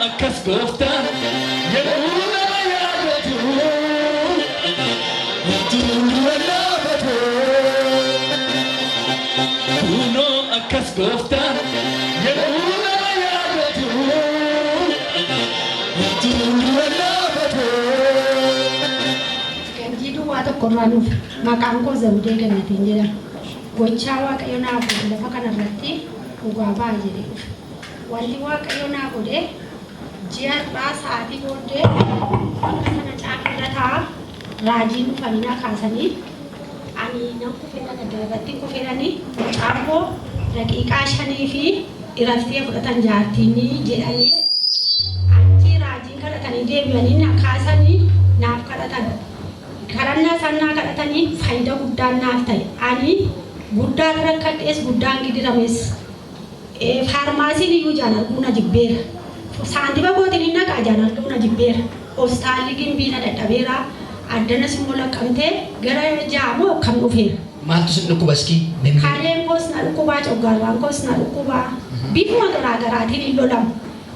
akkas gooftaan yeroo nama yaadatu duura dhaabatu kunoo akkas gooftaan yeroo nama yaadatu duura dhaabatu. Ganjiidhu waa tokko irraa nuuf maqaan koo Zawudee Gannatiin jedhama. Gochaa Waaqayyo naaf godhe lafa kanarratti dhugaa ba'a jedhee dhufe. Wanti Waaqayyo naaf godhe ji'a irraa sa'aatii booddee akka kana caakirrataa raajiin dhufanii na kaasanii ani nan kufeedha gaddarratti kufeedhanii caamboo daqiiqaa 5 fi iraftee fudhatan jaartiini jedhanii achi raajiin kadhatanii deebi'anii na kaasanii naaf kadhatan. Karannaa sannaa kadhatanii faayidaa guddaan naaf ta'e. Ani guddaan rakkadhees guddaan gidirames faarmaasiin iyyuu jaan arguu na jibbeera. Saantiba kootiin hin naqaa jaan arguu na jibbeera. Hospitaalli gimbii na dadhabeera. Addanas immoo laqqamtee gara jaamoo akkam dhufeera. Maaltu sin dhukkuba iskii? Kaleen koos na dhukkubaa, coggaarraan koos na dhukkubaa. Bifuma garaa garaatiin hin lolamu.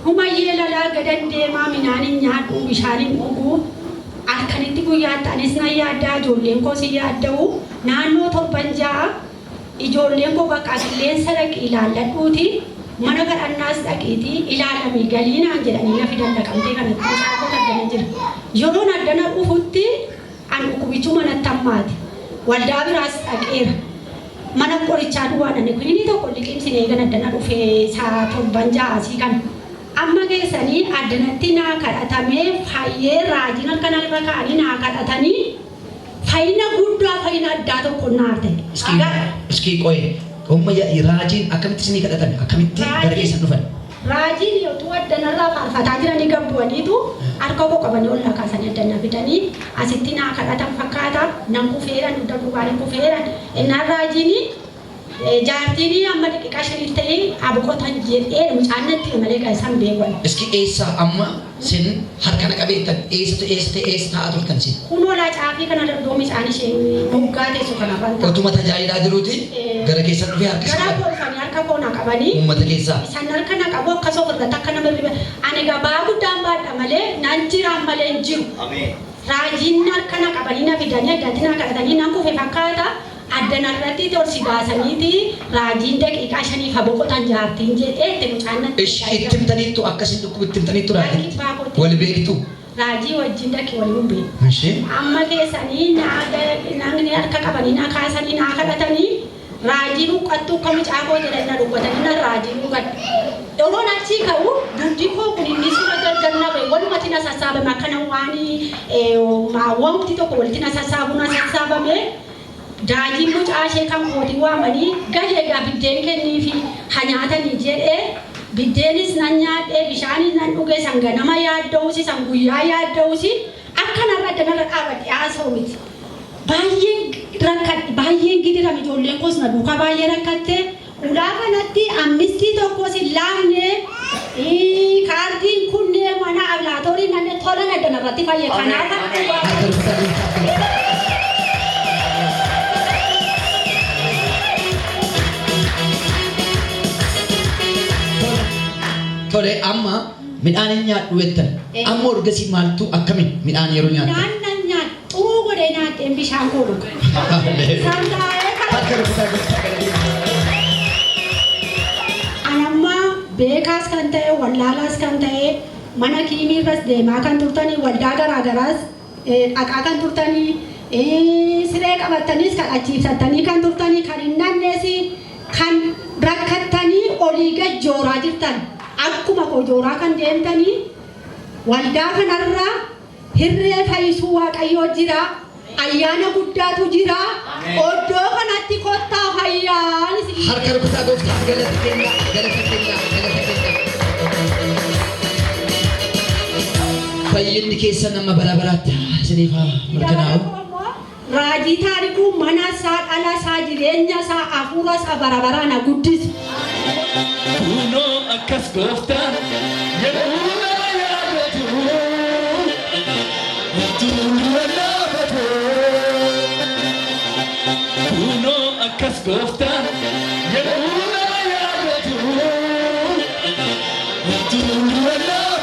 Humayyee lalaa gadan deemaa midhaan hin nyaadhu, bishaan hin dhuguu. Akkanitti guyyaatti anis na yaaddaa ijoolleen koos hin yaadda'u. Naannoo 7 ijoolleen koo bakka qilleensa dhaqi ilaalladhuuti. Mana kadhannaas dhaqiitii ilaalamii galiinaan jedhanii na fidan dhaqamtee kanatti mucaakoo addana jira. Yeroon addana dhufutti an dhukkubichuu manatti hammaate. Waldaa biraas dhaqeera. Mana qorichaa duwwaadhaan kunii tokko liqimsin eegan addana dhufee saa 7 kan. Amma keessanii addanatti naa kadhatamee fayyee raajiin halkan irra kaanii naa kadhatanii fayyina guddaa fayyina addaa tokko naaf ta'e. Iskii qoye homma raajiin akkamitti isinii kadhatame akkamitti gara keessan dhufan? Raajiin yotuu addanarraa faarfataa jiranii gabbu'aniitu harka koo qabanii ol kaasanii addana fidanii asitti naa kadhatan fakkaata nan kufeeran dugda duubaan kufeeran innaan raajiin jaartiin amma daqiiqaa 5 ta'ee aboqotan jedhee mucaannatti malee gaasan beekan. Iski eessa amma sin harkana qabeettan eessa taa'aa turtan sin? Kunoo laacaafi kana dandoo mucaan ishee moggaa teessu kana banta. Otuma tajaajilaa jiruuti gara keessan dhufee harka isaa. Gara kolfanii harka koo na qabanii. Uummata keessaa. Isaan harka na qabu akka soofirratti akka nama riba. Ani gabaa guddaan baadha malee nan jiraan malee hin jiru. Raajiin harka na qabanii na fidanii addatti na kadhatanii nan kufe fakkaata. Addanarratti torsi baasaniiti raajiin daqiiqaa 5 fa boqotan jaartiin jedhee itti mucaannatti. Itti himtaniittu akkasin dhukkuba itti himtaniittu raajii wal beektu. Raajii wajjin dhaqi waliin beeku. Amma keessanii naangni harka qabanii na kaasanii na kadhatanii raajii dhukkattuu akka mucaakoo jedhan na dhukkatanii na raajii dhukkatu. Yeroon achii ka'u dugdi koo kun inni suura gargarnabe walumatti na sassaabame akkana wanti tokko walitti na sassaabame. Raajiin mucaa ishee kan mootii waamanii gahee egaa biddeen kennii fi hanyaatanii jedhee biddeenis nan nyaadhee bishaanis nan dhugee san ganama yaadda'uusi san guyyaa yaadda'uusi akkanarra addanarra dhaabadhe haasa'u miti. Baay'een gidirame ijoolleen koos na duukaa baay'ee rakkattee ulaa kanatti ammistii tokkos hin laafne kaardiin kunneen mana ablaatoorii nanne tolan addanarratti fayyee kanaaf Tole amma midhaan nyaadhu jettan amma orgasii maaltu akkamiin midhaan yeroo nyaadhu? Midhaan nyaadhu godhee nyaadheen bishaan koo dhuga. Anamma beekaas kan ta'e wallaalaas kan ta'e mana kiimiirras deemaa kan turtanii waldaa garaagaraas dhaqaa kan turtanii siree qabattaniis kan achiibsattanii kan turtanii kan hin nannees kan rakkattanii olii gad jooraa jirtan. Akkuma kojooraa kan deemtanii waldaa kanarraa hirree fayyisuu Waaqayyoo jira. Ayyaana guddaatu jira. Oddoo kanatti kottaa fayyaan isin. Harka rukutaa gooftaa galata kenna. Fayyinni keessa nama bara baraatti isiniif haa mirkanaa'u. Raajii taarikuu mana isaa dhala isaa jireenya isaa hafuura isaa bara baraan haa guddisu. Kunoo akkas gooftaan yeroo nama yaadatu duura dhaabatu. Kunoo akkas gooftaan yeroo nama yaadatu duura dhaabatu.